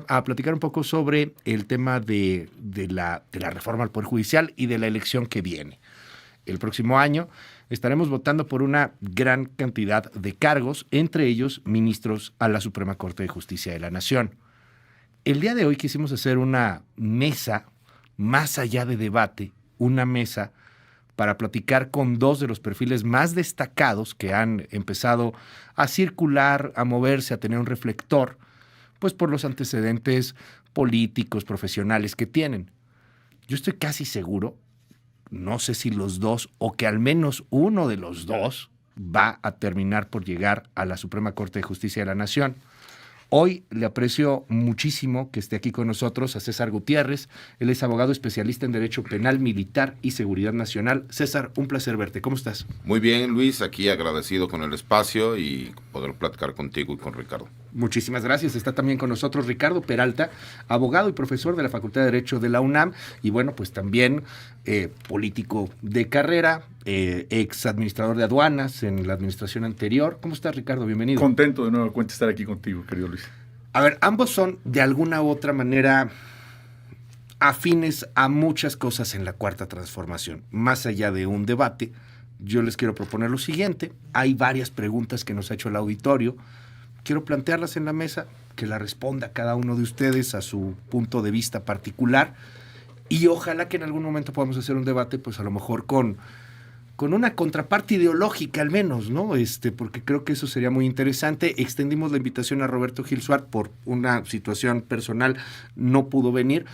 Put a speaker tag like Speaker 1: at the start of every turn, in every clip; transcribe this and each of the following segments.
Speaker 1: a platicar un poco sobre el tema de la reforma al Poder Judicial y de la elección que viene. El próximo año estaremos votando por una gran cantidad de cargos, entre ellos ministros a la Suprema Corte de Justicia de la Nación. El día de hoy quisimos hacer una mesa, más allá de debate, una mesa para platicar con dos de los perfiles más destacados que han empezado a circular, a moverse, a tener un reflector, pues por los antecedentes políticos, profesionales que tienen. Yo estoy casi seguro, no sé si los dos, o que al menos uno de los dos va a terminar por llegar a la Suprema Corte de Justicia de la Nación. Hoy le aprecio muchísimo que esté aquí con nosotros a César Gutiérrez. Él es abogado especialista en Derecho Penal, Militar y Seguridad Nacional. César, un placer verte. ¿Cómo estás?
Speaker 2: Muy bien, Luis. Aquí agradecido con el espacio y poder platicar contigo y con Ricardo.
Speaker 1: Muchísimas gracias. Está también con nosotros Ricardo Peralta, abogado y profesor de la Facultad de Derecho de la UNAM y bueno, pues también político de carrera, ex administrador de aduanas en la administración anterior. ¿Cómo estás, Ricardo? Bienvenido.
Speaker 3: Contento de nuevo cuenta estar aquí contigo, querido Luis.
Speaker 1: A ver, ambos son de alguna u otra manera afines a muchas cosas en la Cuarta Transformación. Más allá de un debate, yo les quiero proponer lo siguiente. Hay varias preguntas que nos ha hecho el auditorio. Quiero plantearlas en la mesa, que la responda cada uno de ustedes a su punto de vista particular y ojalá que en algún momento podamos hacer un debate, pues a lo mejor con una contraparte ideológica al menos, ¿no? Porque creo que eso sería muy interesante. Extendimos la invitación a Roberto Gil Suárez por una situación personal, no pudo venir,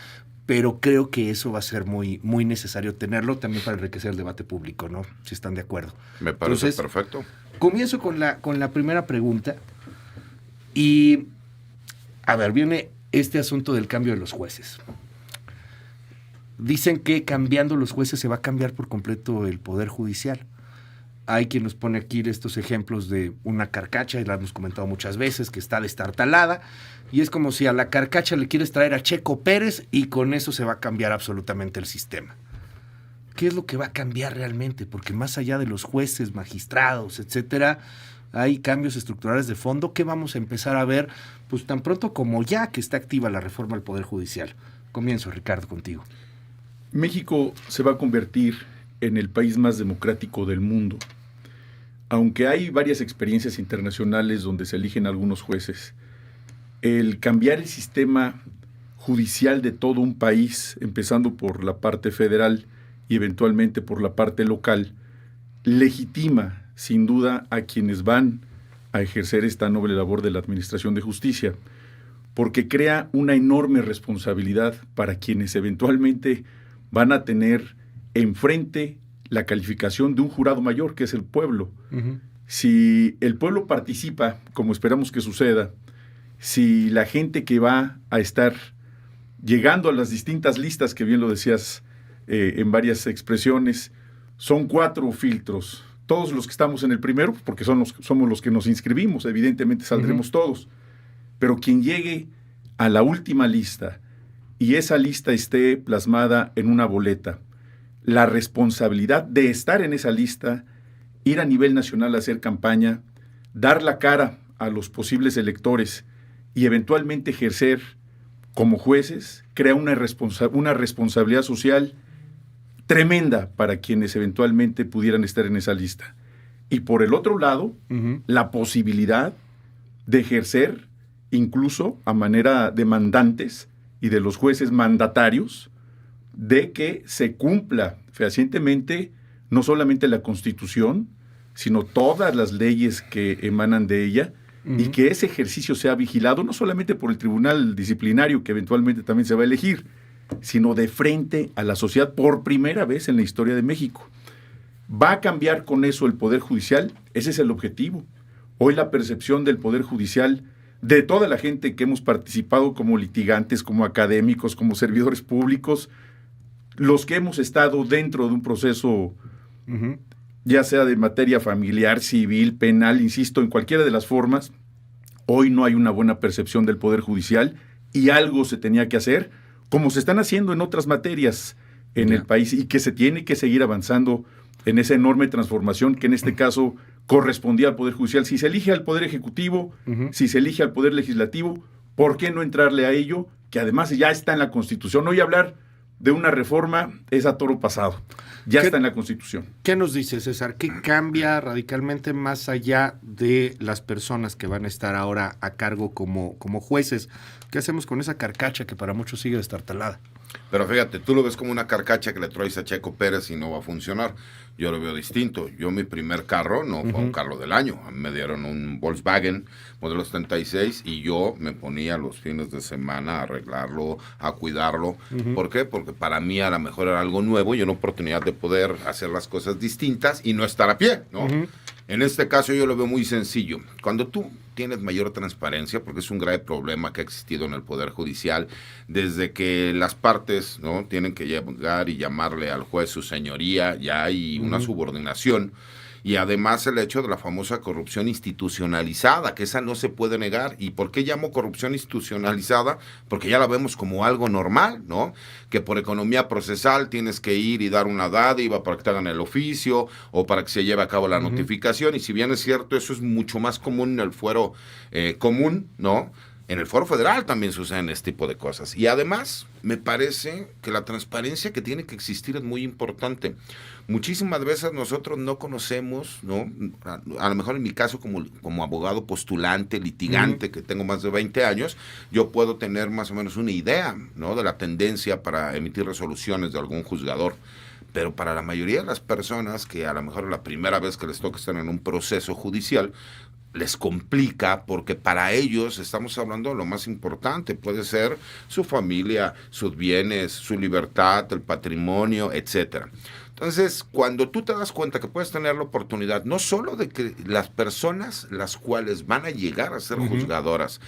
Speaker 1: pero creo que eso va a ser muy, muy necesario tenerlo también para enriquecer el debate público, ¿no? Si están de acuerdo.
Speaker 2: Me parece
Speaker 1: Entonces,
Speaker 2: perfecto.
Speaker 1: Comienzo con la primera pregunta. Y, a ver, viene este asunto del cambio de los jueces. Dicen que cambiando los jueces se va a cambiar por completo el Poder Judicial. Hay quien nos pone aquí estos ejemplos de una carcacha, y la hemos comentado muchas veces, que está destartalada, y es como si a la carcacha le quieres traer a Checo Pérez y con eso se va a cambiar absolutamente el sistema. ¿Qué es lo que va a cambiar realmente? Porque más allá de los jueces, magistrados, etcétera, hay cambios estructurales de fondo que vamos a empezar a ver pues tan pronto como ya que está activa la reforma al Poder Judicial. Comienzo, Ricardo, contigo.
Speaker 3: México se va a convertir en el país más democrático del mundo. Aunque hay varias experiencias internacionales donde se eligen algunos jueces, el cambiar el sistema judicial de todo un país, empezando por la parte federal y eventualmente por la parte local, legitima sin duda a quienes van a ejercer esta noble labor de la administración de justicia, porque crea una enorme responsabilidad para quienes eventualmente van a tener enfrente la calificación de un jurado mayor, que es el pueblo. Uh-huh. Si el pueblo participa, como esperamos que suceda, si la gente que va a estar llegando a las distintas listas, que bien lo decías en varias expresiones, son 4 filtros. Todos los que estamos en el primero, porque somos los que nos inscribimos, evidentemente saldremos uh-huh. todos. Pero quien llegue a la última lista y esa lista esté plasmada en una boleta, la responsabilidad de estar en esa lista, ir a nivel nacional a hacer campaña, dar la cara a los posibles electores y eventualmente ejercer como jueces, crea una responsabilidad social tremenda para quienes eventualmente pudieran estar en esa lista. Y por el otro lado, uh-huh. la posibilidad de ejercer, incluso a manera de mandantes y de los jueces mandatarios, de que se cumpla fehacientemente no solamente la Constitución, sino todas las leyes que emanan de ella, uh-huh. y que ese ejercicio sea vigilado no solamente por el tribunal disciplinario, que eventualmente también se va a elegir, sino de frente a la sociedad por primera vez en la historia de México. ¿Va a cambiar con eso el Poder Judicial? Ese es el objetivo. Hoy la percepción del Poder Judicial, de toda la gente que hemos participado como litigantes, como académicos, como servidores públicos, los que hemos estado dentro de un proceso, uh-huh. ya sea de materia familiar, civil, penal, insisto, en cualquiera de las formas, hoy no hay una buena percepción del Poder Judicial y algo se tenía que hacer, como se están haciendo en otras materias en el país y que se tiene que seguir avanzando en esa enorme transformación que en este caso correspondía al Poder Judicial. Si se elige al Poder Ejecutivo, uh-huh. si se elige al Poder Legislativo, ¿Por qué no entrarle a ello? Que además ya está en la Constitución. Hoy hablar de una reforma es a toro pasado. Ya está en la Constitución.
Speaker 1: ¿Qué nos dice, César? ¿Qué cambia radicalmente más allá de las personas que van a estar ahora a cargo como jueces? ¿Qué hacemos con esa carcacha que para muchos sigue destartalada?
Speaker 2: Pero fíjate, tú lo ves como una carcacha que le traes a Checo Pérez y no va a funcionar. Yo lo veo distinto. Yo mi primer carro no fue un carro del año. A mí me dieron un Volkswagen modelo 76 y yo me ponía los fines de semana a arreglarlo, a cuidarlo. ¿Por qué? Porque para mí a lo mejor era algo nuevo y una oportunidad de poder hacer las cosas distintas y no estar a pie, ¿no? En este caso yo lo veo muy sencillo. Cuando tú tienes mayor transparencia, porque es un grave problema que ha existido en el Poder Judicial, desde que las partes, ¿no?, tienen que llegar y llamarle al juez su señoría, ya hay una subordinación. Y además el hecho de la famosa corrupción institucionalizada, que esa no se puede negar. ¿Y por qué llamo corrupción institucionalizada? Porque ya la vemos como algo normal, ¿no? Que por economía procesal tienes que ir y dar una dádiva para que te hagan el oficio o para que se lleve a cabo la notificación. Y si bien es cierto, eso es mucho más común en el fuero común, ¿no? En el foro federal también suceden este tipo de cosas. Y además, me parece que la transparencia que tiene que existir es muy importante. Muchísimas veces nosotros no conocemos, ¿no? A lo mejor en mi caso como abogado postulante, litigante, que tengo más de 20 años, yo puedo tener más o menos una idea, ¿no?, de la tendencia para emitir resoluciones de algún juzgador. Pero para la mayoría de las personas que a lo mejor es la primera vez que les toca estar en un proceso judicial, les complica porque para ellos estamos hablando de lo más importante, puede ser su familia, sus bienes, su libertad, el patrimonio, etcétera. Entonces, cuando tú te das cuenta que puedes tener la oportunidad, no solo de que las personas las cuales van a llegar a ser juzgadoras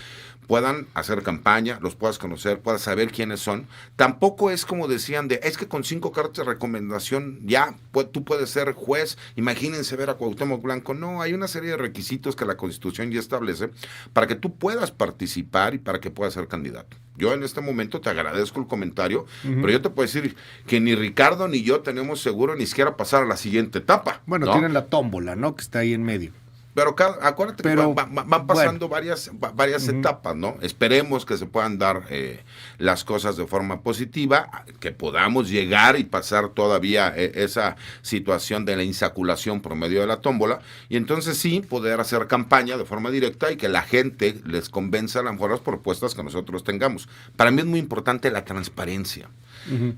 Speaker 2: puedan hacer campaña, los puedas conocer, puedas saber quiénes son, tampoco es como decían es que con 5 cartas de recomendación ya tú puedes ser juez. Imagínense ver a Cuauhtémoc Blanco. No, hay una serie de requisitos que la Constitución ya establece para que tú puedas participar y para que puedas ser candidato. Yo en este momento te agradezco el comentario, pero yo te puedo decir que ni Ricardo ni yo tenemos seguro ni siquiera pasar a la siguiente etapa.
Speaker 1: Bueno,
Speaker 2: ¿no?
Speaker 1: tienen la tómbola, ¿no?, que está ahí en medio.
Speaker 2: Pero acuérdate que van pasando varias etapas, ¿no? Esperemos que se puedan dar las cosas de forma positiva, que podamos llegar y pasar todavía esa situación de la insaculación por medio de la tómbola, y entonces sí poder hacer campaña de forma directa y que la gente les convenza a lo mejor las propuestas que nosotros tengamos. Para mí es muy importante la transparencia.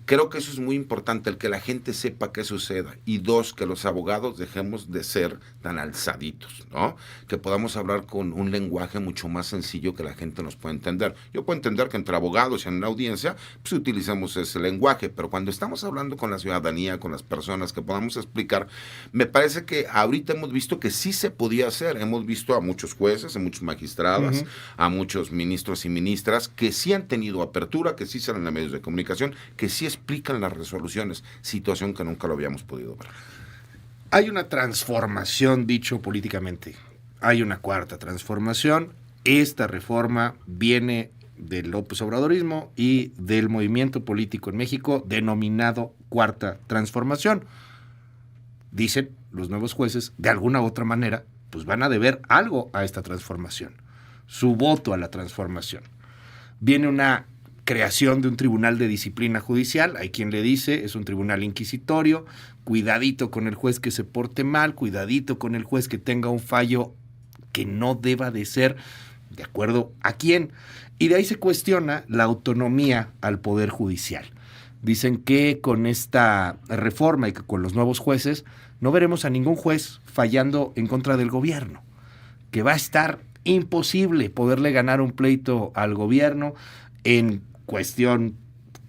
Speaker 2: Creo que eso es muy importante, el que la gente sepa qué suceda. Y 2, que los abogados dejemos de ser tan alzaditos, ¿no? Que podamos hablar con un lenguaje mucho más sencillo que la gente nos pueda entender. Yo puedo entender que entre abogados y en una audiencia, pues utilicemos ese lenguaje, pero cuando estamos hablando con la ciudadanía, con las personas, que podamos explicar, me parece que ahorita hemos visto que sí se podía hacer. Hemos visto a muchos jueces, a muchos magistrados, a muchos ministros y ministras que sí han tenido apertura, que sí salen a medios de comunicación, que sí explican las resoluciones, situación que nunca lo habíamos podido ver.
Speaker 1: Hay una transformación, dicho políticamente. Hay una cuarta transformación. Esta reforma viene del López Obradorismo y del movimiento político en México denominado Cuarta Transformación. Dicen los nuevos jueces, de alguna u otra manera, pues van a deber algo a esta transformación. Su voto a la transformación. Viene una creación de un tribunal de disciplina judicial. Hay quien le dice, es un tribunal inquisitorio, cuidadito con el juez que se porte mal, cuidadito con el juez que tenga un fallo que no deba de ser, de acuerdo a quién. Y de ahí se cuestiona la autonomía al Poder Judicial. Dicen que con esta reforma y que con los nuevos jueces no veremos a ningún juez fallando en contra del gobierno, que va a estar imposible poderle ganar un pleito al gobierno en cuestión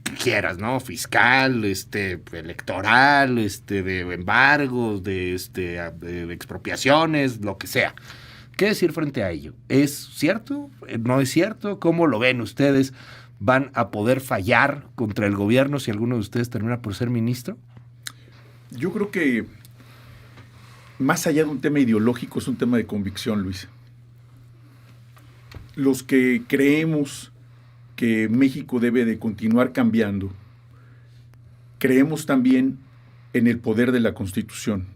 Speaker 1: que quieras, ¿no? Fiscal, electoral, de embargos, de expropiaciones, lo que sea. ¿Qué decir frente a ello? ¿Es cierto? ¿No es cierto? ¿Cómo lo ven ustedes? ¿Van a poder fallar contra el gobierno si alguno de ustedes termina por ser ministro?
Speaker 3: Yo creo que más allá de un tema ideológico es un tema de convicción, Luis. Los que creemos que México debe de continuar cambiando, creemos también en el poder de la Constitución.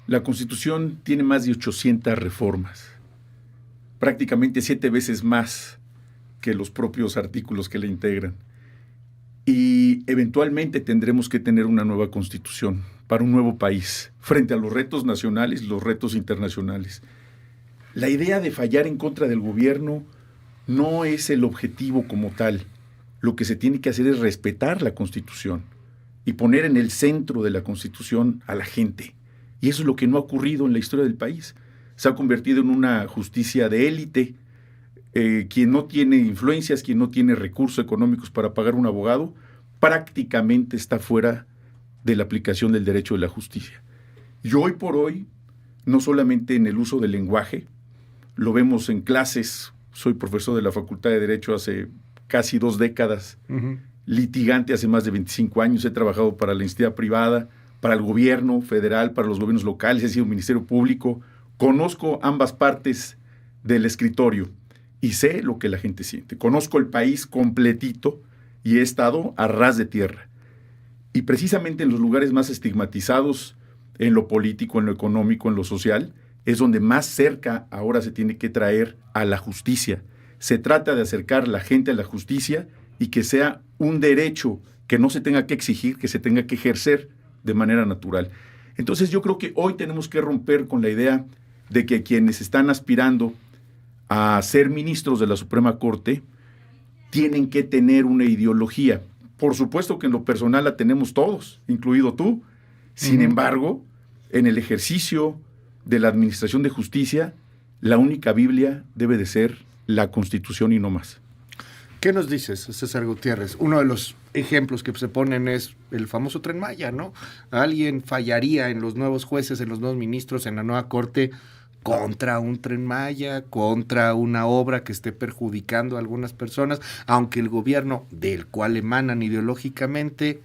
Speaker 3: La Constitución tiene más de 800 reformas, prácticamente 7 veces más que los propios artículos que la integran. Y eventualmente tendremos que tener una nueva constitución para un nuevo país, frente a los retos nacionales y los retos internacionales. La idea de fallar en contra del gobierno no es el objetivo como tal. Lo que se tiene que hacer es respetar la Constitución y poner en el centro de la Constitución a la gente. Y eso es lo que no ha ocurrido en la historia del país. Se ha convertido en una justicia de élite. Quien no tiene influencias, quien no tiene recursos económicos para pagar un abogado, prácticamente está fuera de la aplicación del derecho de la justicia. Y hoy por hoy, no solamente en el uso del lenguaje, lo vemos en clases. Soy profesor de la Facultad de Derecho hace casi 2 décadas, litigante hace más de 25 años, he trabajado para la entidad privada, para el gobierno federal, para los gobiernos locales, he sido Ministerio Público, conozco ambas partes del escritorio y sé lo que la gente siente. Conozco el país completito y he estado a ras de tierra. Y precisamente en los lugares más estigmatizados, en lo político, en lo económico, en lo social, es donde más cerca ahora se tiene que traer a la justicia. Se trata de acercar la gente a la justicia y que sea un derecho que no se tenga que exigir, que se tenga que ejercer de manera natural. Entonces yo creo que hoy tenemos que romper con la idea de que quienes están aspirando a ser ministros de la Suprema Corte tienen que tener una ideología. Por supuesto que en lo personal la tenemos todos, incluido tú. Sin embargo, en el ejercicio de la administración de justicia, la única Biblia debe de ser la Constitución y no más.
Speaker 1: ¿Qué nos dices, César Gutiérrez? Uno de los ejemplos que se ponen es el famoso Tren Maya, ¿no? Alguien fallaría en los nuevos jueces, en los nuevos ministros, en la nueva corte contra un Tren Maya, contra una obra que esté perjudicando a algunas personas, aunque el gobierno del cual emanan ideológicamente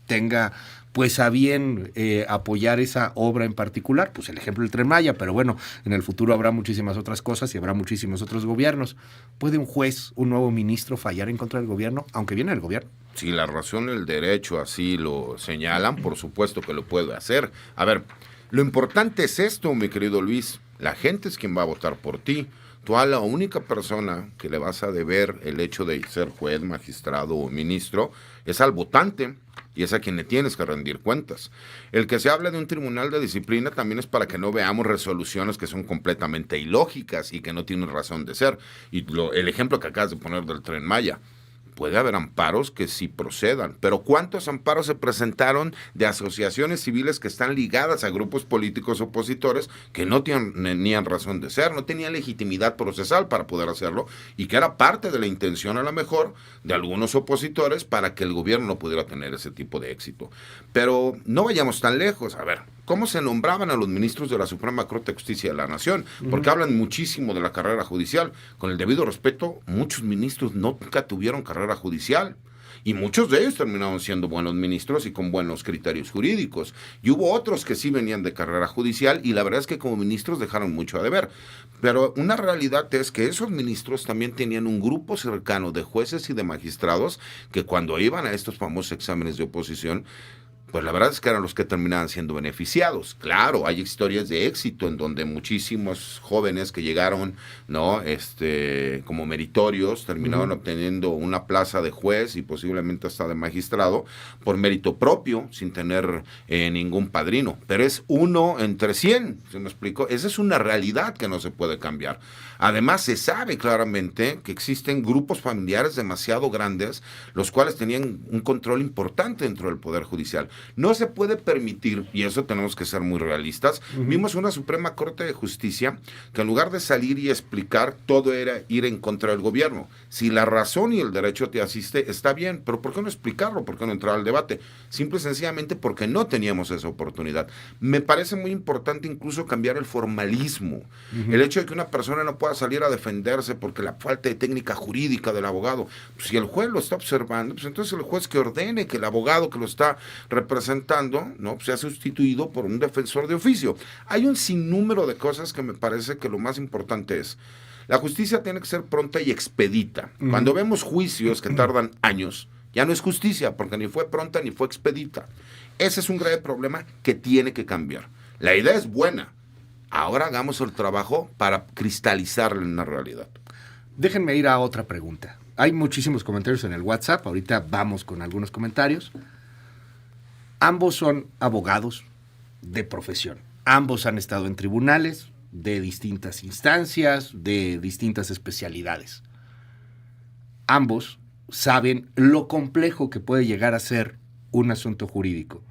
Speaker 1: tenga pues a bien apoyar esa obra en particular, pues el ejemplo del Tren Maya, pero bueno, en el futuro habrá muchísimas otras cosas y habrá muchísimos otros gobiernos. ¿Puede un juez, un nuevo ministro fallar en contra del gobierno, aunque viene del gobierno?
Speaker 2: Si la razón y el derecho así lo señalan, por supuesto que lo puede hacer. A ver, lo importante es esto, mi querido Luis, la gente es quien va a votar por ti. Tú a la única persona que le vas a deber el hecho de ser juez, magistrado o ministro es al votante. Y es a quien le tienes que rendir cuentas. El que se habla de un tribunal de disciplina también es para que no veamos resoluciones que son completamente ilógicas y que no tienen razón de ser. Y el ejemplo que acabas de poner del Tren Maya, puede haber amparos que sí procedan, pero ¿cuántos amparos se presentaron de asociaciones civiles que están ligadas a grupos políticos opositores que no tenían razón de ser, no tenían legitimidad procesal para poder hacerlo y que era parte de la intención a lo mejor de algunos opositores para que el gobierno no pudiera tener ese tipo de éxito? Pero no vayamos tan lejos. A ver, ¿cómo se nombraban a los ministros de la Suprema Corte de Justicia de la Nación? Porque hablan muchísimo de la carrera judicial. Con el debido respeto, muchos ministros nunca tuvieron carrera judicial. Y muchos de ellos terminaron siendo buenos ministros y con buenos criterios jurídicos. Y hubo otros que sí venían de carrera judicial y la verdad es que como ministros dejaron mucho a deber. Pero una realidad es que esos ministros también tenían un grupo cercano de jueces y de magistrados que cuando iban a estos famosos exámenes de oposición, pues la verdad es que eran los que terminaban siendo beneficiados. Claro, hay historias de éxito en donde muchísimos jóvenes que llegaron, ¿no? Como meritorios, terminaron obteniendo una plaza de juez y posiblemente hasta de magistrado por mérito propio, sin tener ningún padrino. Pero es 1 entre 100, ¿se me explicó? Esa es una realidad que no se puede cambiar. Además, se sabe claramente que existen grupos familiares demasiado grandes, los cuales tenían un control importante dentro del Poder Judicial. No se puede permitir, y eso tenemos que ser muy realistas, vimos una Suprema Corte de Justicia que en lugar de salir y explicar, todo era ir en contra del gobierno. Si la razón y el derecho te asiste, está bien, pero ¿por qué no explicarlo? ¿Por qué no entrar al debate? Simple y sencillamente porque no teníamos esa oportunidad. Me parece muy importante incluso cambiar el formalismo. El hecho de que una persona no pueda salir a defenderse porque la falta de técnica jurídica del abogado, pues si el juez lo está observando, pues entonces el juez que ordene que el abogado que lo está representando, ¿no?, sea sustituido por un defensor de oficio. Hay un sinnúmero de cosas que me parece que lo más importante es, la justicia tiene que ser pronta y expedita. Cuando vemos juicios que tardan años, ya no es justicia, porque ni fue pronta ni fue expedita. Ese es un grave problema que tiene que cambiar. La idea es buena. Ahora hagamos el trabajo para cristalizarla en una realidad.
Speaker 1: Déjenme ir a otra pregunta. Hay muchísimos comentarios en el WhatsApp. Ahorita vamos con algunos comentarios. Ambos son abogados de profesión. Ambos han estado en tribunales de distintas instancias, de distintas especialidades. Ambos saben lo complejo que puede llegar a ser un asunto jurídico.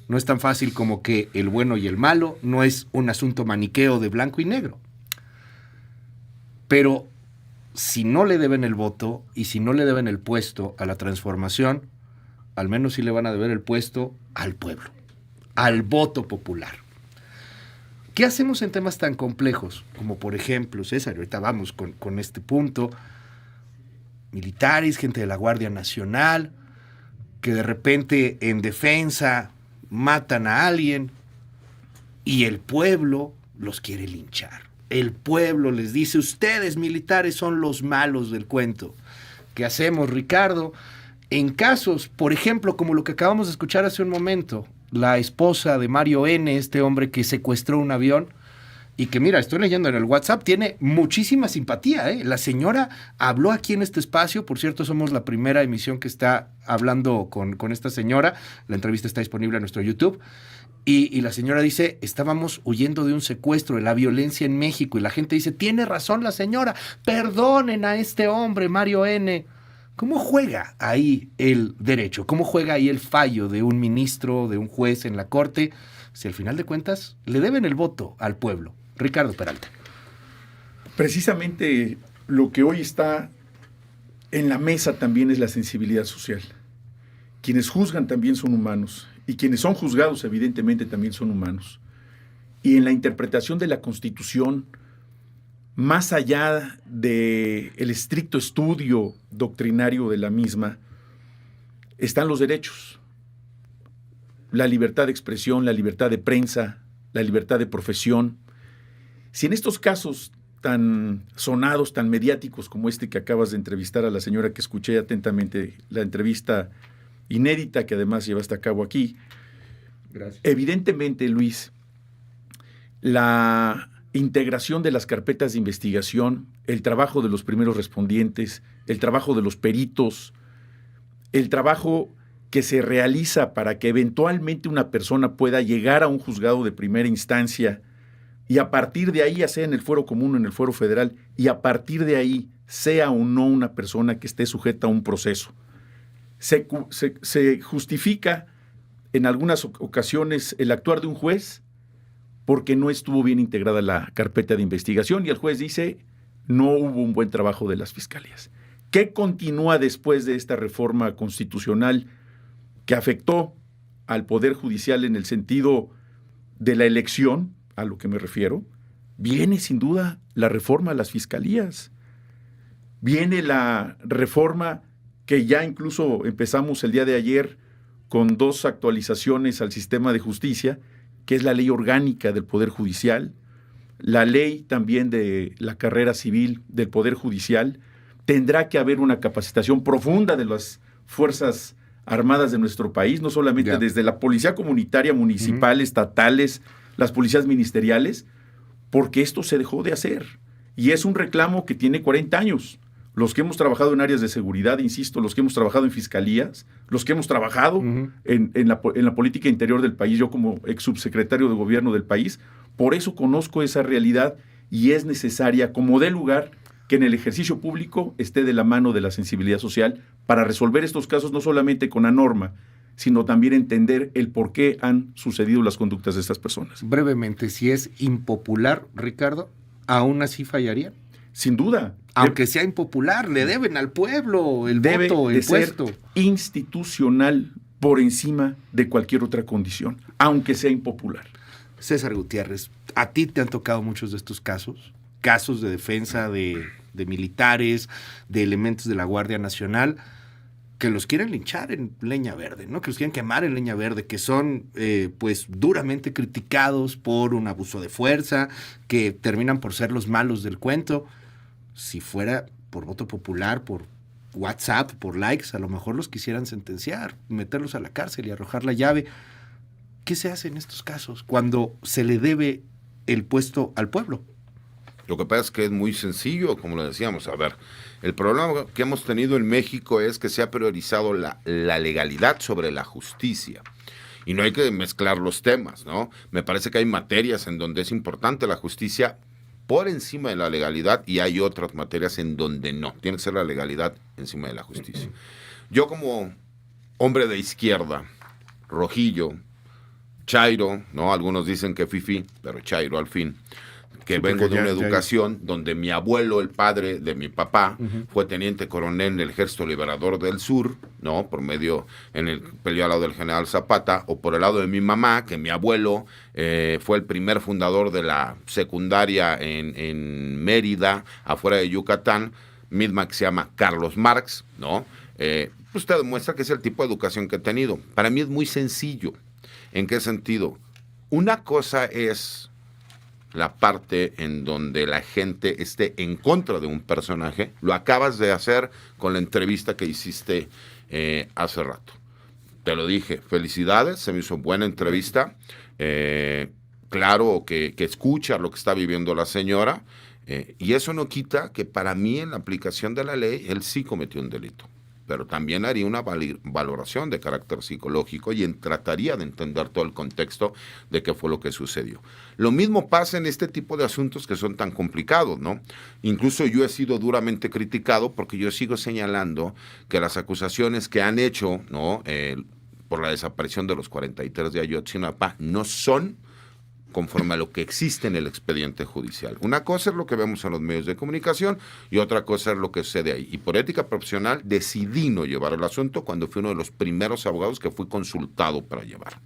Speaker 1: No es tan fácil como que el bueno y el malo, no es un asunto maniqueo de blanco y negro. Pero si no le deben el voto y si no le deben el puesto a la transformación, al menos sí le van a deber el puesto al pueblo, al voto popular. ¿Qué hacemos en temas tan complejos? Como por ejemplo, César, ahorita vamos con este punto, militares, gente de la Guardia Nacional, que de repente en defensa matan a alguien y el pueblo los quiere linchar. El pueblo les dice, ustedes militares son los malos del cuento. ¿Qué hacemos, Ricardo? En casos, por ejemplo, como lo que acabamos de escuchar hace un momento, la esposa de Mario N., este hombre que secuestró un avión, y que mira, estoy leyendo en el WhatsApp, tiene muchísima simpatía, ¿eh? La señora habló aquí en este espacio, por cierto, somos la primera emisión que está hablando con esta señora, la entrevista está disponible en nuestro YouTube, y la señora dice, estábamos huyendo de un secuestro, de la violencia en México, y la gente dice, tiene razón la señora, perdonen a este hombre, Mario N. ¿Cómo juega ahí el derecho? ¿Cómo juega ahí el fallo de un ministro, de un juez en la corte, si al final de cuentas le deben el voto al pueblo? Ricardo Peralta.
Speaker 3: Precisamente lo que hoy está en la mesa también es la sensibilidad social. Quienes juzgan también son humanos y quienes son juzgados evidentemente también son humanos. Y en la interpretación de la Constitución, más allá del estricto estudio doctrinario de la misma, están los derechos. La libertad de expresión, la libertad de prensa, la libertad de profesión. Si en estos casos tan sonados, tan mediáticos como este que acabas de entrevistar a la señora, que escuché atentamente la entrevista inédita que además llevaste a cabo aquí,
Speaker 1: gracias.
Speaker 3: Evidentemente, Luis, la integración de las carpetas de investigación, el trabajo de los primeros respondientes, el trabajo de los peritos, el trabajo que se realiza para que eventualmente una persona pueda llegar a un juzgado de primera instancia y a partir de ahí, ya sea en el fuero común o en el fuero federal, y a partir de ahí sea o no una persona que esté sujeta a un proceso. Se justifica en algunas ocasiones el actuar de un juez porque no estuvo bien integrada la carpeta de investigación y el juez dice no hubo un buen trabajo de las fiscalías. ¿Qué continúa después de esta reforma constitucional que afectó al Poder Judicial en el sentido de la elección, a lo que me refiero? Viene sin duda la reforma a las fiscalías. Viene la reforma que ya incluso empezamos el día de ayer con 2 actualizaciones al sistema de justicia, que es la ley orgánica del Poder Judicial, la ley también de la carrera civil del Poder Judicial. Tendrá que haber una capacitación profunda de las Fuerzas Armadas de nuestro país, no solamente desde la policía comunitaria, municipal, estatales, las policías ministeriales, porque esto se dejó de hacer. Y es un reclamo que tiene 40 años. Los que hemos trabajado en áreas de seguridad, insisto, los que hemos trabajado en fiscalías, los que hemos trabajado en la política interior del país, yo como ex subsecretario de gobierno del país, por eso conozco esa realidad y es necesaria, como dé lugar, que en el ejercicio público esté de la mano de la sensibilidad social para resolver estos casos no solamente con la norma, sino también entender el por qué han sucedido las conductas de estas personas.
Speaker 1: Brevemente, si es impopular, Ricardo, ¿aún así fallaría?
Speaker 3: Sin duda.
Speaker 1: Aunque sea impopular, le deben al pueblo el voto, el puesto.
Speaker 3: Debe ser institucional por encima de cualquier otra condición, aunque sea impopular.
Speaker 1: César Gutiérrez, ¿a ti te han tocado muchos de estos casos? Casos de defensa de militares, de elementos de la Guardia Nacional, que los quieren linchar en leña verde, ¿no? Que los quieren quemar en leña verde, que son pues duramente criticados por un abuso de fuerza, que terminan por ser los malos del cuento. Si fuera por voto popular, por WhatsApp, por likes, a lo mejor los quisieran sentenciar, meterlos a la cárcel y arrojar la llave. ¿Qué se hace en estos casos cuando se le debe el puesto al pueblo?
Speaker 2: Lo que pasa es que es muy sencillo, como lo decíamos. A ver, el problema que hemos tenido en México es que se ha priorizado la legalidad sobre la justicia. Y no hay que mezclar los temas, ¿no? Me parece que hay materias en donde es importante la justicia por encima de la legalidad y hay otras materias en donde no. Tiene que ser la legalidad encima de la justicia. Yo como hombre de izquierda, rojillo, chairo, ¿no? Algunos dicen que fifí, pero chairo al fin, que
Speaker 1: Sí,
Speaker 2: vengo
Speaker 1: porque
Speaker 2: de una
Speaker 1: ya
Speaker 2: educación donde mi abuelo, el padre de mi papá, fue teniente coronel en el Ejército Liberador del Sur, ¿no? Por medio, peleó al lado del general Zapata, o por el lado de mi mamá, que mi abuelo fue el primer fundador de la secundaria en Mérida, afuera de Yucatán, misma que se llama Carlos Marx, ¿no? Pues te demuestra que es el tipo de educación que he tenido. Para mí es muy sencillo. ¿En qué sentido? Una cosa es la parte en donde la gente esté en contra de un personaje. Lo acabas de hacer con la entrevista que hiciste hace rato. Te lo dije, felicidades, se me hizo buena entrevista. Claro que escucha lo que está viviendo la señora, y eso no quita que para mí en la aplicación de la ley él sí cometió un delito. Pero también haría una valoración de carácter psicológico y trataría de entender todo el contexto de qué fue lo que sucedió. Lo mismo pasa en este tipo de asuntos que son tan complicados, ¿no? Incluso yo he sido duramente criticado porque yo sigo señalando que las acusaciones que han hecho, ¿no? Por la desaparición de los 43 de Ayotzinapa no son conforme a lo que existe en el expediente judicial. Una cosa es lo que vemos en los medios de comunicación y otra cosa es lo que sucede ahí. Y por ética profesional decidí no llevar el asunto cuando fui uno de los primeros abogados que fui consultado para llevar.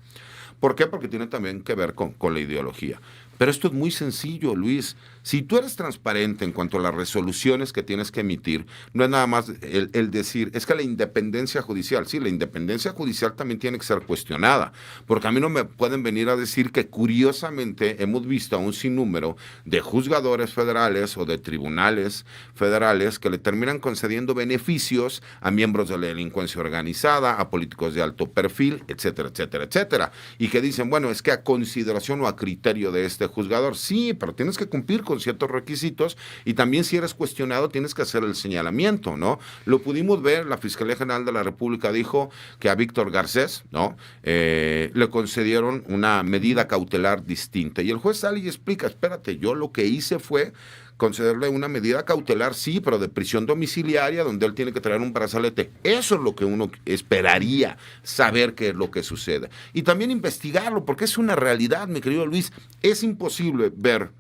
Speaker 2: ¿Por qué? Porque tiene también que ver con la ideología. Pero esto es muy sencillo, Luis. Si tú eres transparente en cuanto a las resoluciones que tienes que emitir, no es nada más el decir, es que la independencia judicial, sí, la independencia judicial también tiene que ser cuestionada, porque a mí no me pueden venir a decir que curiosamente hemos visto a un sinnúmero de juzgadores federales o de tribunales federales que le terminan concediendo beneficios a miembros de la delincuencia organizada, a políticos de alto perfil, etcétera, etcétera, etcétera. Y que dicen, bueno, es que a consideración o a criterio de este juzgador, sí, pero tienes que cumplir con ciertos requisitos y también si eres cuestionado tienes que hacer el señalamiento, ¿no? Lo pudimos ver, la Fiscalía General de la República dijo que a Víctor Garcés, ¿no? Le concedieron una medida cautelar distinta y el juez sale y explica, espérate, yo lo que hice fue concederle una medida cautelar, sí, pero de prisión domiciliaria, donde él tiene que traer un brazalete. Eso es lo que uno esperaría saber qué es lo que sucede. Y también investigarlo, porque es una realidad, mi querido Luis. Es imposible ver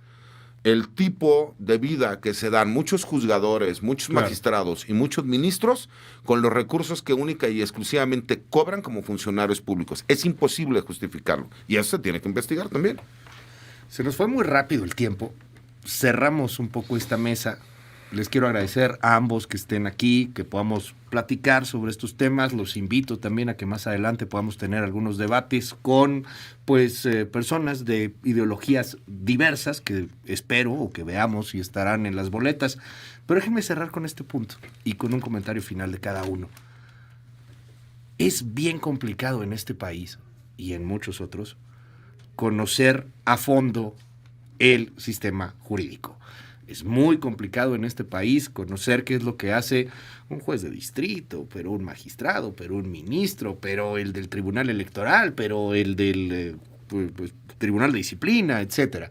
Speaker 2: el tipo de vida que se dan muchos juzgadores, muchos magistrados y muchos ministros con los recursos que única y exclusivamente cobran como funcionarios públicos. Es imposible justificarlo. Y eso se tiene que investigar también.
Speaker 1: Se nos fue muy rápido el tiempo. Cerramos un poco esta mesa. Les quiero agradecer a ambos que estén aquí, que podamos platicar sobre estos temas. Los invito también a que más adelante podamos tener algunos debates con personas de ideologías diversas que espero o que veamos y estarán en las boletas. Pero déjenme cerrar con este punto y con un comentario final de cada uno. Es bien complicado en este país y en muchos otros conocer a fondo el sistema jurídico. Es muy complicado en este país conocer qué es lo que hace un juez de distrito, pero un magistrado, pero un ministro, pero el del Tribunal Electoral, pero el del Tribunal de Disciplina, etcétera.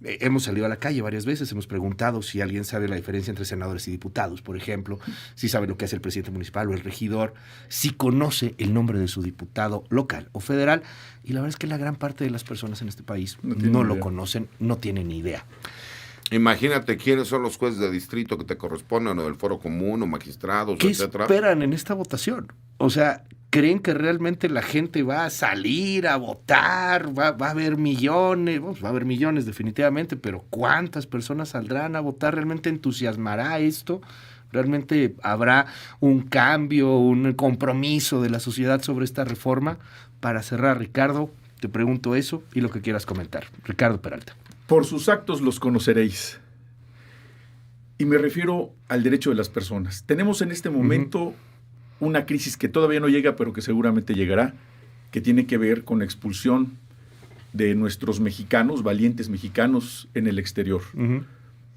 Speaker 1: Hemos salido a la calle varias veces, hemos preguntado si alguien sabe la diferencia entre senadores y diputados, por ejemplo, si sabe lo que hace el presidente municipal o el regidor, si conoce el nombre de su diputado local o federal, y la verdad es que la gran parte de las personas en este país no lo conocen, no tienen ni idea.
Speaker 2: Imagínate quiénes son los jueces de distrito que te corresponden, o del foro común, o magistrados,
Speaker 1: ¿Qué
Speaker 2: etcétera.
Speaker 1: esperan en esta votación? O sea, ¿creen que realmente la gente va a salir a votar? ¿Va a haber millones? Va a haber millones definitivamente, pero ¿cuántas personas saldrán a votar? ¿Realmente entusiasmará esto? ¿Realmente habrá un cambio, un compromiso de la sociedad sobre esta reforma? Para cerrar, Ricardo, te pregunto eso y lo que quieras comentar. Ricardo Peralta.
Speaker 3: Por sus actos los conoceréis. Y me refiero al derecho de las personas. Tenemos en este momento una crisis que todavía no llega, pero que seguramente llegará, que tiene que ver con la expulsión de nuestros mexicanos, valientes mexicanos, en el exterior.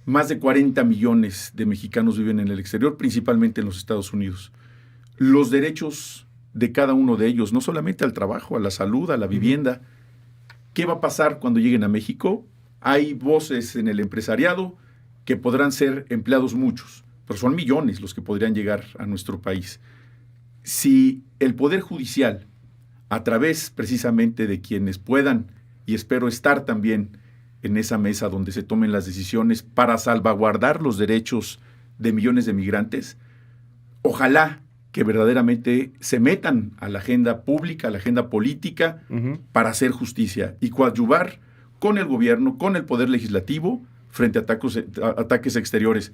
Speaker 3: Más de 40 millones de mexicanos viven en el exterior, principalmente en los Estados Unidos. Los derechos de cada uno de ellos, no solamente al trabajo, a la salud, a la vivienda. ¿Qué va a pasar cuando lleguen a México? Hay voces en el empresariado que podrán ser empleados muchos, pero son millones los que podrían llegar a nuestro país. Si el Poder Judicial, a través precisamente de quienes puedan, y espero estar también en esa mesa donde se tomen las decisiones para salvaguardar los derechos de millones de migrantes, ojalá que verdaderamente se metan a la agenda pública, a la agenda política, para hacer justicia y coadyuvar con el gobierno, con el Poder Legislativo, frente a ataques exteriores.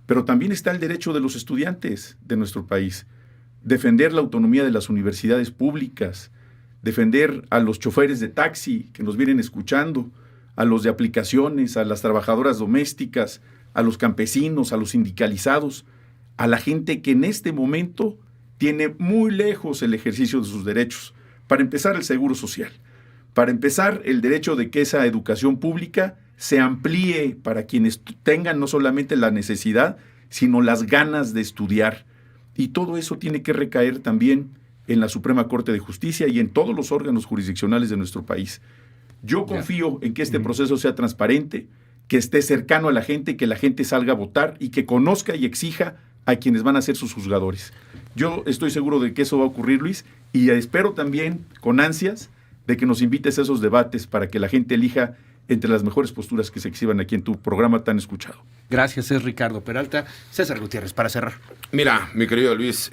Speaker 3: Pero también está el derecho de los estudiantes de nuestro país, defender la autonomía de las universidades públicas, defender a los choferes de taxi que nos vienen escuchando, a los de aplicaciones, a las trabajadoras domésticas, a los campesinos, a los sindicalizados, a la gente que en este momento tiene muy lejos el ejercicio de sus derechos. Para empezar, el seguro social. Para empezar, el derecho de que esa educación pública se amplíe para quienes tengan no solamente la necesidad, sino las ganas de estudiar. Y todo eso tiene que recaer también en la Suprema Corte de Justicia y en todos los órganos jurisdiccionales de nuestro país. Yo confío en que este proceso sea transparente, que esté cercano a la gente, que la gente salga a votar y que conozca y exija a quienes van a ser sus juzgadores. Yo estoy seguro de que eso va a ocurrir, Luis, y espero también, con ansias, de que nos invites a esos debates para que la gente elija entre las mejores posturas que se exhiban aquí en tu programa tan escuchado.
Speaker 1: Gracias, es Ricardo Peralta. César Gutiérrez, para cerrar.
Speaker 2: Mira, mi querido Luis,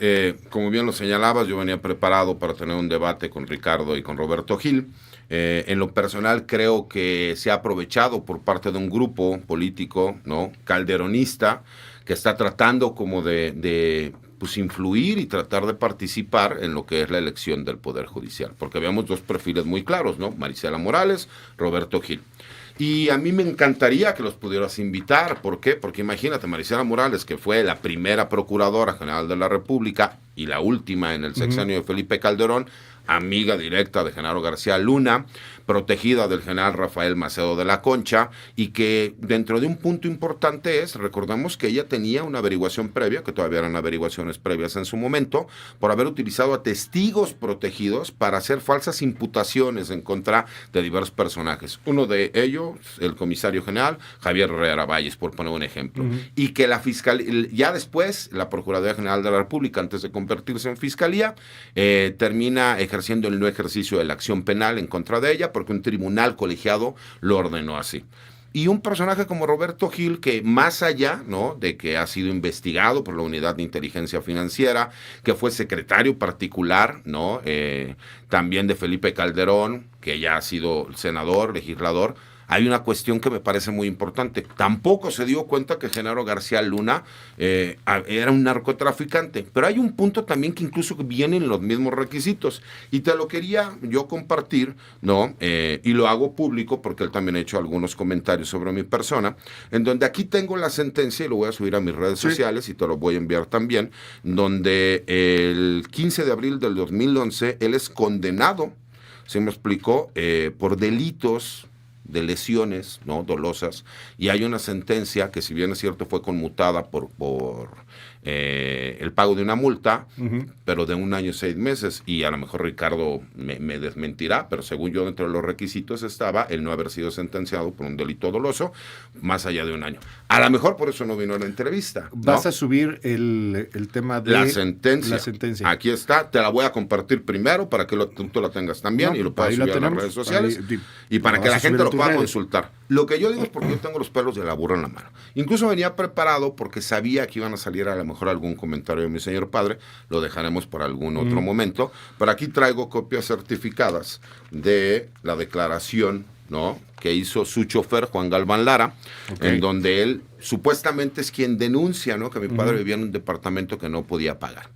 Speaker 2: como bien lo señalabas, yo venía preparado para tener un debate con Ricardo y con Roberto Gil. En lo personal creo que se ha aprovechado por parte de un grupo político, ¿no?, calderonista, que está tratando como de pues influir y tratar de participar en lo que es la elección del Poder Judicial, porque veamos dos perfiles muy claros, ¿no? Marisela Morales, Roberto Gil. Y a mí me encantaría que los pudieras invitar. ¿Por qué? Porque imagínate, Marisela Morales, que fue la primera Procuradora General de la República y la última en el sexenio de Felipe Calderón, amiga directa de Genaro García Luna, protegida del general Rafael Macedo de la Concha, y que dentro de un punto importante recordamos que ella tenía una averiguación previa, que todavía eran averiguaciones previas en su momento, por haber utilizado a testigos protegidos para hacer falsas imputaciones en contra de diversos personajes. Uno de ellos, el comisario general Javier Herrera Valles, por poner un ejemplo. Y que la fiscalía, ya después, la Procuraduría General de la República, antes de convertirse en fiscalía, termina ejerciendo el no ejercicio de la acción penal en contra de ella, porque un tribunal colegiado lo ordenó así. Y un personaje como Roberto Gil, que más allá, ¿no?, de que ha sido investigado por la Unidad de Inteligencia Financiera, que fue secretario particular, ¿no?, también de Felipe Calderón, que ya ha sido senador, legislador, hay una cuestión que me parece muy importante. Tampoco se dio cuenta que Genaro García Luna era un narcotraficante. Pero hay un punto también que incluso viene en los mismos requisitos. Y te lo quería yo compartir, ¿no? Y lo hago público porque él también ha hecho algunos comentarios sobre mi persona, en donde aquí tengo la sentencia y lo voy a subir a mis redes sociales y te lo voy a enviar también, donde el 15 de abril del 2011 él es condenado, se me explicó, por delitos de lesiones, ¿no?, dolosas, y hay una sentencia que, si bien es cierto, fue conmutada por el pago de una multa, pero de 1 año y 6 meses, y a lo mejor Ricardo me desmentirá, pero según yo, dentro de los requisitos estaba el no haber sido sentenciado por un delito doloso más allá de 1 año. A lo mejor por eso no vino a la entrevista, ¿no?
Speaker 1: Vas a subir el tema de
Speaker 2: la sentencia.
Speaker 1: La sentencia.
Speaker 2: Aquí está, te la voy a compartir primero para que tú la tengas también, y lo puedas subir a las redes sociales, y para que la gente lo pueda consultar. Lo que yo digo es porque yo tengo los pelos de la burra en la mano. Incluso venía preparado porque sabía que iban a salir a lo mejor algún comentario de mi señor padre, lo dejaremos para algún otro momento, pero aquí traigo copias certificadas de la declaración, ¿no?, que hizo su chofer, Juan Galván Lara, en donde él supuestamente es quien denuncia, ¿no?, que mi padre vivía en un departamento que no podía pagar,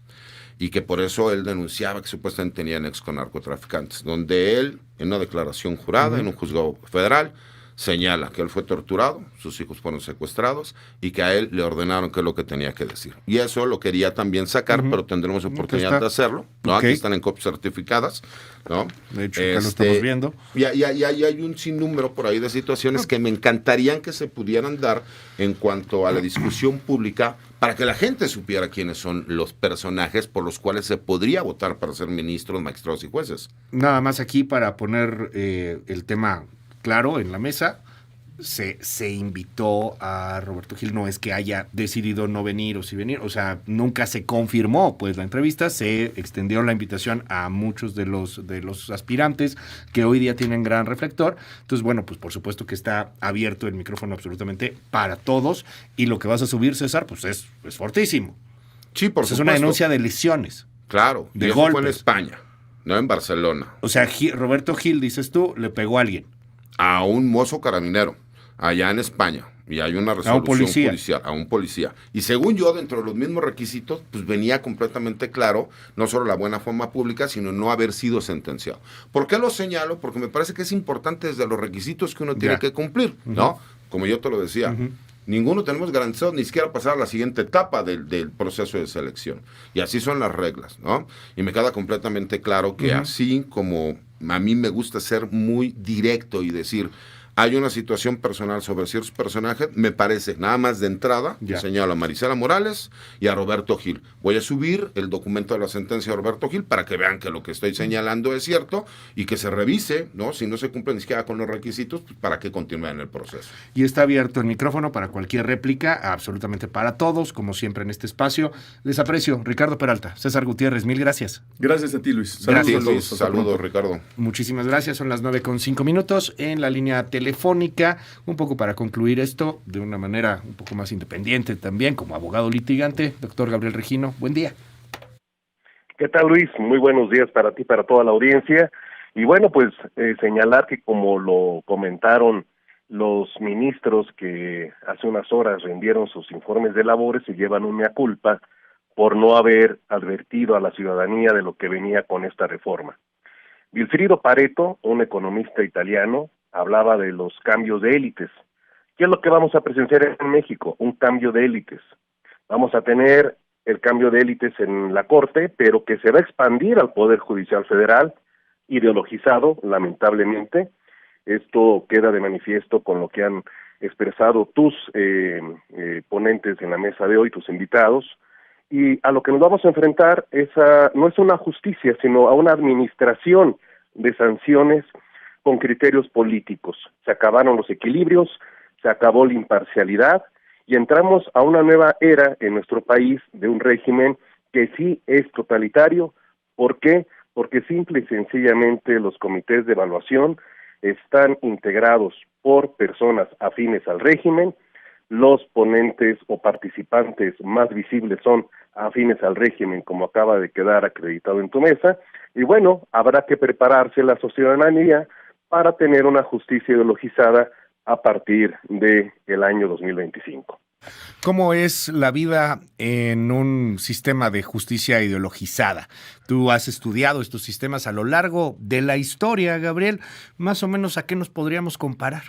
Speaker 2: y que por eso él denunciaba que supuestamente tenía nexos con narcotraficantes, donde él, en una declaración jurada, en un juzgado federal, señala que él fue torturado, sus hijos fueron secuestrados y que a él le ordenaron qué es lo que tenía que decir. Y eso lo quería también sacar, pero tendremos oportunidad de hacerlo, ¿no?
Speaker 1: Okay.
Speaker 2: Aquí están en copias certificadas, ¿no?
Speaker 1: De hecho, ya lo estamos viendo.
Speaker 2: Y hay un sinnúmero por ahí de situaciones que me encantarían que se pudieran dar en cuanto a la discusión pública para que la gente supiera quiénes son los personajes por los cuales se podría votar para ser ministros, magistrados y jueces.
Speaker 1: Nada más aquí para poner el tema claro en la mesa, se invitó a Roberto Gil, no es que haya decidido no venir o sí venir, o sea, nunca se confirmó pues la entrevista, se extendió la invitación a muchos de los aspirantes que hoy día tienen gran reflector, entonces bueno, pues por supuesto que está abierto el micrófono absolutamente para todos, y lo que vas a subir, César, pues es fortísimo.
Speaker 2: Sí, por
Speaker 1: supuesto. Es una denuncia de lesiones.
Speaker 2: Claro,
Speaker 1: de
Speaker 2: y eso
Speaker 1: golpes.
Speaker 2: fue en España, no en Barcelona.
Speaker 1: O sea, Roberto Gil, dices tú, le pegó a alguien.
Speaker 2: A un mozo carabinero, allá en España, y hay una resolución judicial, a un policía. Y según yo, dentro de los mismos requisitos, pues venía completamente claro, no solo la buena forma pública, sino no haber sido sentenciado. ¿Por qué lo señalo? Porque me parece que es importante desde los requisitos que uno tiene que cumplir, ¿no? Como yo te lo decía, ninguno tenemos garantizado ni siquiera pasar a la siguiente etapa del proceso de selección. Y así son las reglas, ¿no? Y me queda completamente claro que así como a mí me gusta ser muy directo y decir, hay una situación personal sobre ciertos personajes, me parece, nada más de entrada, señalo a Marisela Morales y a Roberto Gil. Voy a subir el documento de la sentencia de Roberto Gil para que vean que lo que estoy señalando es cierto y que se revise, ¿no? Si no se cumplen ni siquiera con los requisitos, pues para que continúen el proceso.
Speaker 1: Y está abierto el micrófono para cualquier réplica, absolutamente para todos, como siempre en este espacio. Les aprecio. Ricardo Peralta, César Gutiérrez, mil gracias.
Speaker 3: Gracias a ti, Luis.
Speaker 2: Saludos, Ricardo.
Speaker 1: Muchísimas gracias. Son las 9:05 en la línea telefónica, un poco para concluir esto de una manera un poco más independiente también, como abogado litigante, doctor Gabriel Regino, buen día.
Speaker 4: ¿Qué tal, Luis? Muy buenos días para ti, para toda la audiencia. Y bueno, pues señalar que como lo comentaron los ministros que hace unas horas rindieron sus informes de labores, se llevan una culpa por no haber advertido a la ciudadanía de lo que venía con esta reforma. Vilfrido Pareto, un economista italiano, hablaba de los cambios de élites. ¿Qué es lo que vamos a presenciar en México? Un cambio de élites. Vamos a tener el cambio de élites en la Corte, pero que se va a expandir al Poder Judicial Federal, ideologizado, lamentablemente. Esto queda de manifiesto con lo que han expresado tus ponentes en la mesa de hoy, tus invitados, y a lo que nos vamos a enfrentar no es una justicia, sino a una administración de sanciones con criterios políticos. Se acabaron los equilibrios, se acabó la imparcialidad y entramos a una nueva era en nuestro país de un régimen que sí es totalitario. ¿Por qué? Porque simple y sencillamente los comités de evaluación están integrados por personas afines al régimen, los ponentes o participantes más visibles son afines al régimen, como acaba de quedar acreditado en tu mesa, y bueno, habrá que prepararse la ciudadanía para tener una justicia ideologizada a partir del año 2025.
Speaker 1: ¿Cómo es la vida en un sistema de justicia ideologizada? Tú has estudiado estos sistemas a lo largo de la historia, Gabriel. Más o menos, ¿a qué nos podríamos comparar?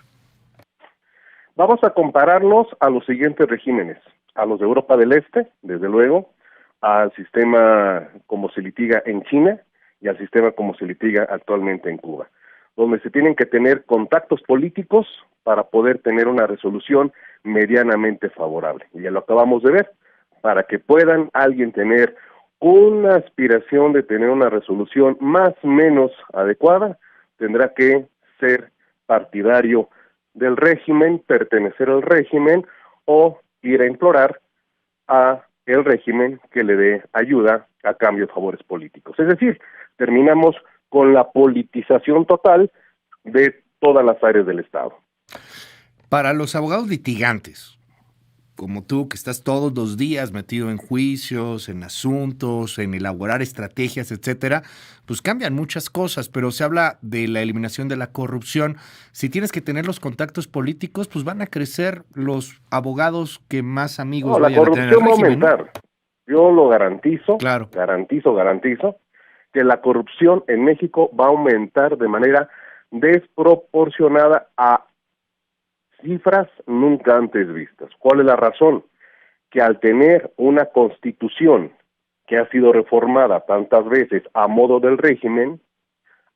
Speaker 4: Vamos a compararnos a los siguientes regímenes, a los de Europa del Este, desde luego, al sistema como se litiga en China y al sistema como se litiga actualmente en Cuba, donde se tienen que tener contactos políticos para poder tener una resolución medianamente favorable. Y ya lo acabamos de ver, para que puedan alguien tener una aspiración de tener una resolución más o menos adecuada, tendrá que ser partidario del régimen, pertenecer al régimen o ir a implorar a el régimen que le dé ayuda a cambio de favores políticos. Es decir, terminamos con la politización total de todas las áreas del Estado.
Speaker 1: Para los abogados litigantes, como tú, que estás todos los días metido en juicios, en asuntos, en elaborar estrategias, etcétera, pues cambian muchas cosas, pero se habla de la eliminación de la corrupción. Si tienes que tener los contactos políticos, pues van a crecer los abogados que más amigos vayan a tener en el régimen.
Speaker 4: La corrupción va a aumentar. Yo lo garantizo,
Speaker 1: claro.
Speaker 4: Garantizo que la corrupción en México va a aumentar de manera desproporcionada a cifras nunca antes vistas. ¿Cuál es la razón? Que al tener una constitución que ha sido reformada tantas veces a modo del régimen,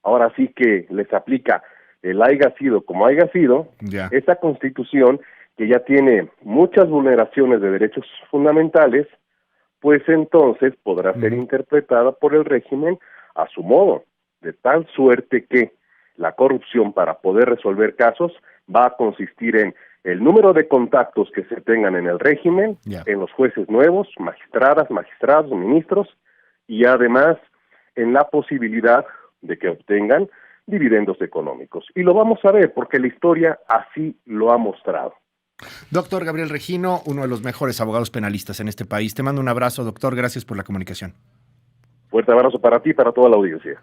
Speaker 4: ahora sí que les aplica el haya sido como haya sido, esa constitución que ya tiene muchas vulneraciones de derechos fundamentales, pues entonces podrá ser interpretada por el régimen a su modo, de tal suerte que la corrupción para poder resolver casos va a consistir en el número de contactos que se tengan en el régimen, en los jueces nuevos, magistradas, magistrados, ministros, y además en la posibilidad de que obtengan dividendos económicos. Y lo vamos a ver porque la historia así lo ha mostrado.
Speaker 1: Doctor Gabriel Regino, uno de los mejores abogados penalistas en este país. Te mando un abrazo, doctor. Gracias por la comunicación.
Speaker 4: Fuerte abrazo para ti y para toda la audiencia.